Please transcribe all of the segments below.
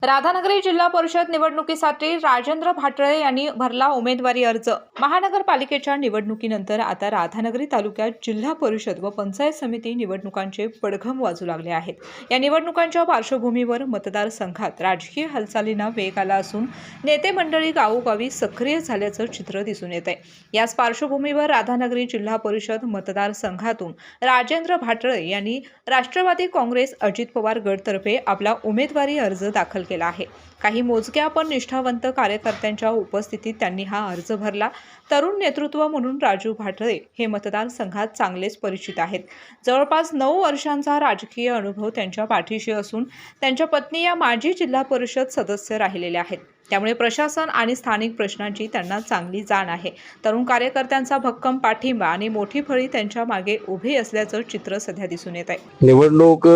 राधानगरी जिल्हा परिषद निवडणुकीसाठी राजेंद्र भाटळे यांनी भरला उमेदवारी अर्ज। महानगरपालिकेच्या निवडणुकीनंतर आता राधानगरी तालुक्यात जिल्हा परिषद व पंचायत समिती निवडणुकांचे पडघम वाजू लागले आहेत। या निवडणुकांच्या पार्श्वभूमीवर मतदारसंघात राजकीय हालचालींना वेग आला असून नेते मंडळी गावोगावी सक्रिय झाल्याचं चित्र दिसून येत आहे। याच पार्श्वभूमीवर राधानगरी जिल्हा परिषद मतदारसंघातून राजेंद्र भाटळे यांनी राष्ट्रवादी काँग्रेस अजित पवार गटतर्फे आपला उमेदवारी अर्ज दाखल केला आहे। काही मोजक्या पण निष्ठावंत कार्यकर्त्यांच्या उपस्थितीत त्यांनी हा अर्ज भरला। तरुण नेतृत्व म्हणून राजू भाटळे हे मतदारसंघात चांगलेच परिचित आहेत। जवळपास 9 वर्षांचा राजकीय अनुभव त्यांच्या पाठीशी असून त्यांच्या पत्नी या माजी जिल्हा परिषद सदस्य राहिलेल्या आहेत। त्यामुळे प्रशासन आणि स्थानिक प्रश्नांची त्यांना चांगली जाण आहे। तरुण कार्यकर्त्यांचा भक्कम पाठिंबा आणि मोठी फळी त्यांच्या मागे उभी असल्याचं चित्र सध्या दिसून येत आहे। निवडणूक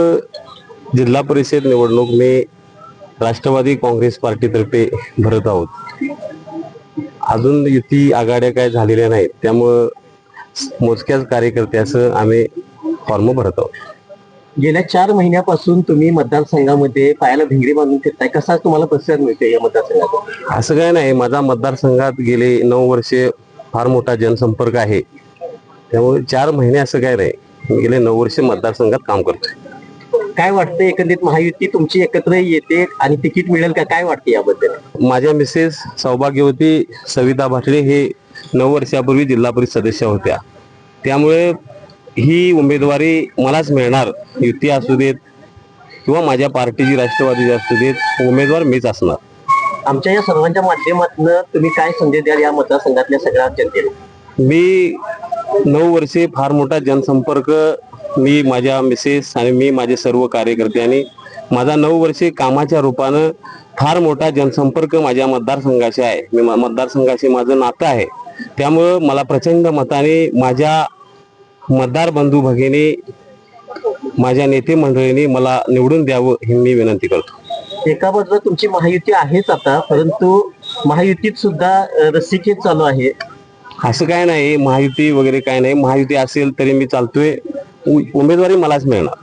जिल्हा परिषद निवडणूक मी राष्ट्रवादी काँग्रेस पार्टीतर्फे भरत आहोत। अजून युती आघाड्या काय झालेल्या नाहीत, त्यामुळं मोजक्याच कार्यकर्त्यासह आम्ही फॉर्म भरत आहोत। गेल्या 4 महिन्यापासून तुम्ही मतदारसंघामध्ये पायाला भिंगरी बांधून फिरताय, कसा तुम्हाला प्रतिसाद मिळते या मतदारसंघात? असं काय नाही, माझा मतदारसंघात गेले 9 वर्षे फार मोठा जनसंपर्क आहे, त्यामुळे 4 महिने असं काय नाही, मी गेले 9 वर्षे मतदारसंघात काम करतोय। काय वाटतं, एकंदरीत महायुती तुमची एकत्र येते आणि तिकीट मिळेल का, काय वाटते याबद्दल? माझ्या मिसेस सौभाग्यवती सविता भाटळे हे 9 वर्षापूर्वी जिल्हा परिषद सदस्य होत्या, त्यामुळे ही उमेदवारी मलाच मिळणार। युती असू देत किंवा माझ्या पार्टीची राष्ट्रवादी असू देत, उमेदवार मीच असणार। आमच्या या सर्वांच्या माध्यमातून तुम्ही काय संदेश द्याल या मतदारसंघातल्या सगळ्या जनतेला? मी 9 वर्षे फार मोठा जनसंपर्क, मी माझ्या मिसेस आणि मी माझे सर्व कार्यकर्त्यांनी माझा 9 वर्षे कामाच्या रूपानं फार मोठा जनसंपर्क माझ्या मतदारसंघाशी आहे। मी मतदारसंघाशी माझं नातं आहे, त्यामुळं मला प्रचंड मताने माझ्या मतदार बंधू भगिनी, माझ्या नेते मंडळींनी मला निवडून द्यावं ही मी विनंती करतो। एका बाजूला तुमची महायुती आहेच आता, परंतु महायुतीत सुद्धा रस्सीखेच चालू आहे। असं काय नाही, महायुती वगैरे काय नाही, महायुती असेल तरी मी चालतोय, उमेदवारी मलाच मिळणार।